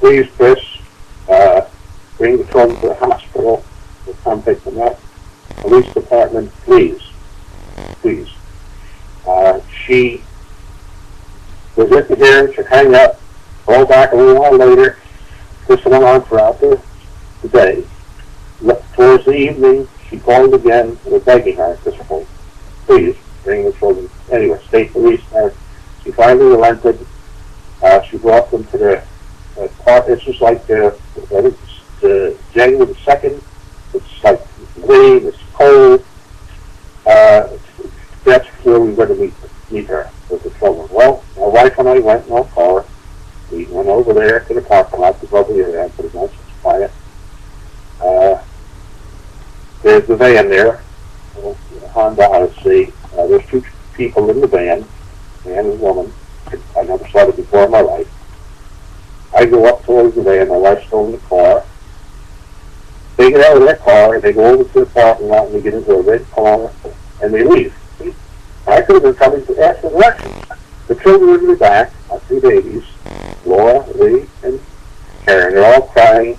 please, Chris, bring the children to the hospital. We'll come pick them up. Police department, please. Please. She was in here, she hang up, call back a little while later. This went on throughout the day. Towards the evening, she called again. We're begging her at this point. Please, bring the children. Anyway, state police. She finally relented. She brought them to the park. This was like the January the 2nd. It's like rain, it's cold. That's where we were to meet her with the children. Well, my wife and I went in our car. We went over there to the parking lot, the lovely area, pretty much. It's quiet. There's the van there, Honda Odyssey. There's two people in the van, man and woman. I never saw it before in my life. I go up towards the van, my wife's still in the car. They get out of their car, they go over to the parking lot, and they get into a red car, and they leave. I could have been coming to ask for directions. The children in the back, my three babies, Laura, Lee, and Karen, they're all crying.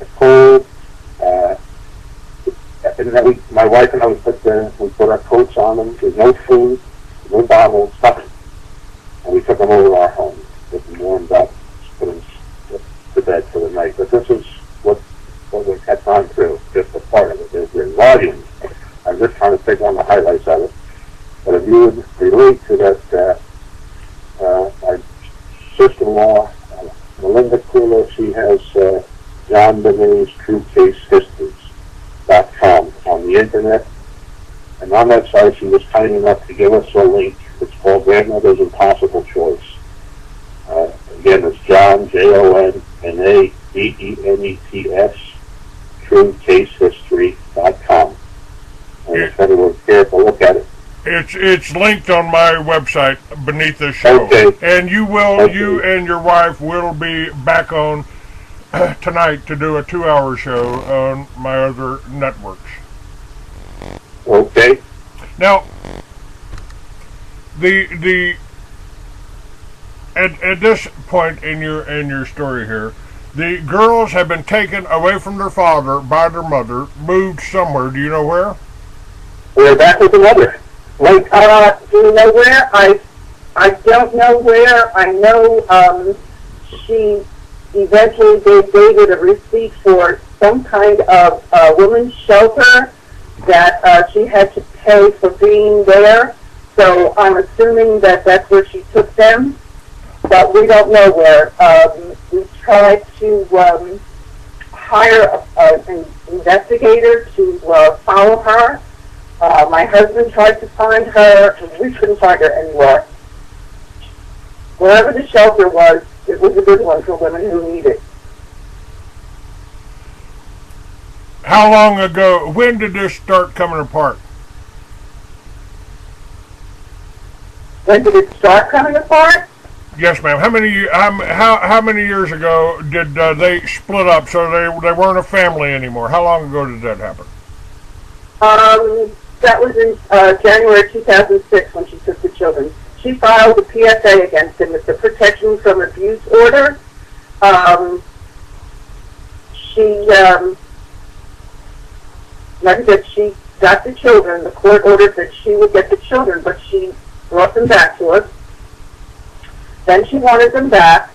It's cold. And then my wife and I, we put our coats on them. There's no food, no bottles, nothing. And we took them over to our home, get them warmed up, put them to bed for the night. But this is what we had gone through, just a part of it. There's volumes. I'm just trying to pick on the highlights of it. But if you would relate to that, our sister-in-law, Melinda Kula, she has John Benet's True Case Histories.com on the internet. And on that site, she was kind enough to give us a link. It's called Grandmother's Impossible Choice. Again, it's John, JOHN, TrueCaseHistory.com. And if anyone cares to look at it. It's linked on my website beneath the show. Okay. And you and your wife will be back on tonight to do a 2-hour show on my other networks. Okay. Now, the at this point in your story here, the girls have been taken away from their father by their mother, moved somewhere. Do you know where? We're back with the mother. Like, do you know where? I don't know where. I know she eventually gave David a receipt for some kind of women's shelter that she had to pay for being there. So I'm assuming that that's where she took them, but we don't know where. We tried to hire an investigator to follow her. My husband tried to find her, and we couldn't find her anywhere. Wherever the shelter was, it was a good one for women who need it. How long ago, when did this start coming apart? When did it start coming apart? Yes, ma'am. How many years ago did they split up so they weren't a family anymore? How long ago did that happen? That was in January 2006 when she took the children. She filed a PSA against him. It's a protection from abuse order. Like I said, she got the children. The court ordered that she would get the children, but she brought them back to us. Then she wanted them back,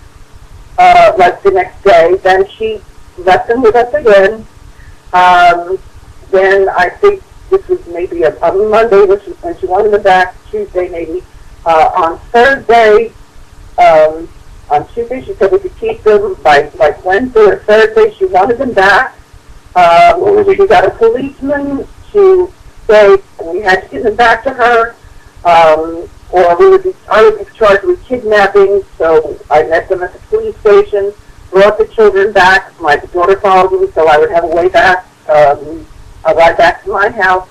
like the next day. Then she left them with us again. Then I think this was maybe a Monday when she wanted them back, Tuesday maybe. On Thursday, on Tuesday she said we could keep them by like Wednesday or Thursday. She wanted them back. She got a policeman to say we had to get them back to her, or I would be charged with kidnapping. So I met them at the police station, brought the children back. My daughter followed me, so I would have a way back. A ride back to my house.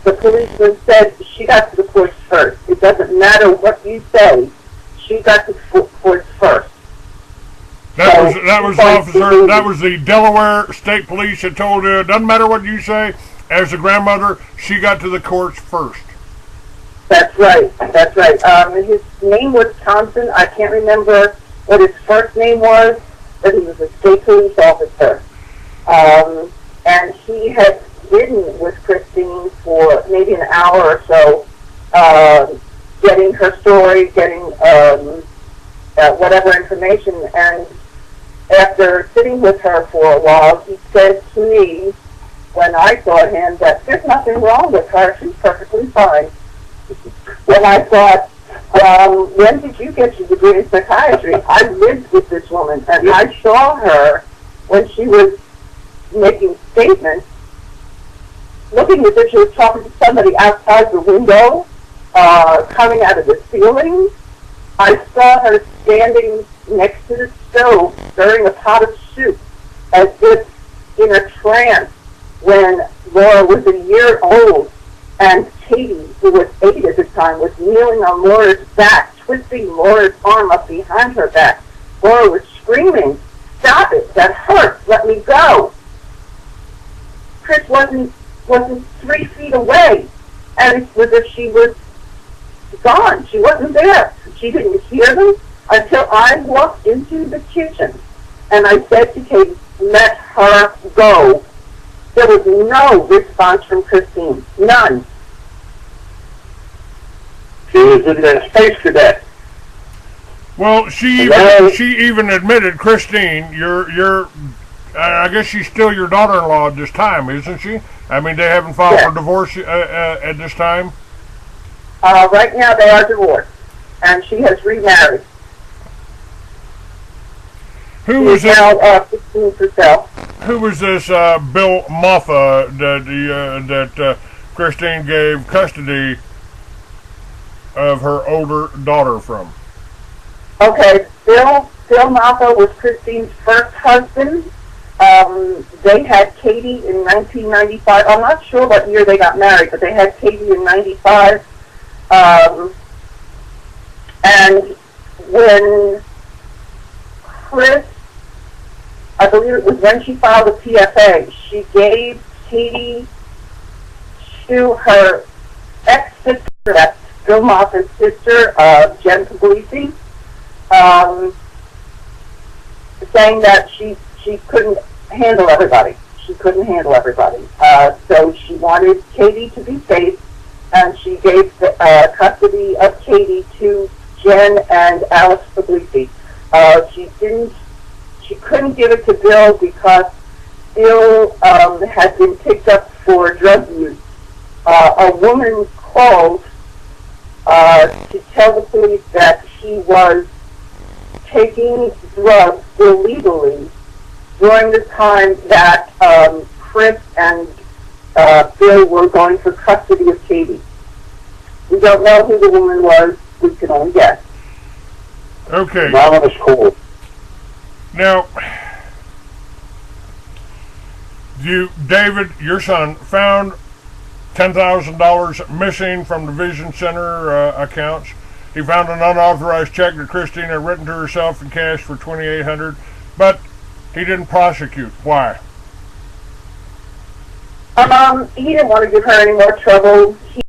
The policeman said she got to the courts first. It doesn't matter what you say. She got to the courts first. That was the Delaware State Police that told her, it doesn't matter what you say, as the grandmother, she got to the courts first. That's right. His name was Thompson. I can't remember what his first name was, but he was a state police officer. And he had been with Christine for maybe an hour or so, getting her story, getting whatever information. And after sitting with her for a while, he said to me, when I saw him, that there's nothing wrong with her. She's perfectly fine. And I thought, when did you get your degree in psychiatry? I lived with this woman, and I saw her when she was making statements, looking as if she was talking to somebody outside the window, coming out of the ceiling. I saw her standing next to the stove, stirring a pot of soup, as if in a trance, when Laura was a year old, and Katie, who was 8 at the time, was kneeling on Laura's back, twisting Laura's arm up behind her back. Laura was screaming, "Stop it, that hurts, let me go." Chris wasn't 3 feet away, and it was as if she was gone. She wasn't there. She didn't hear them until I walked into the kitchen, and I said to Katie, "Let her go." There was no response from Christine. None. She was in the space cadet. Well, she even admitted, Christine, I guess she's still your daughter-in-law at this time, isn't she? I mean, they haven't filed for divorce at this time? Right now they are divorced, and she has remarried. Who was this? Now 15 herself. Who was this Bill Moffa that Christine gave custody of her older daughter from? Okay, Bill Moffa was Christine's first husband. They had Katie in 1995. I'm not sure what year they got married, but they had Katie in 95. And when Chris, I believe it was when she filed a PFA, she gave Katie to her ex-sister, that's Bill Moffa's sister, Jen Puglisi, saying that she couldn't handle everybody. She couldn't handle everybody. So she wanted Katie to be safe, and she gave the custody of Katie to Jen and Alex Puglisi. She couldn't give it to Bill because Bill had been picked up for drug use. A woman called to tell the police that he was taking drugs illegally during the time that Chris and Bill were going for custody of Katie. We don't know who the woman was. We can only guess. Okay. Anonymous call. Now, David, your son, found $10,000 missing from the Vision Center accounts. He found an unauthorized check that Christine had written to herself in cash for $2,800, but he didn't prosecute. Why? He didn't want to give her any more trouble.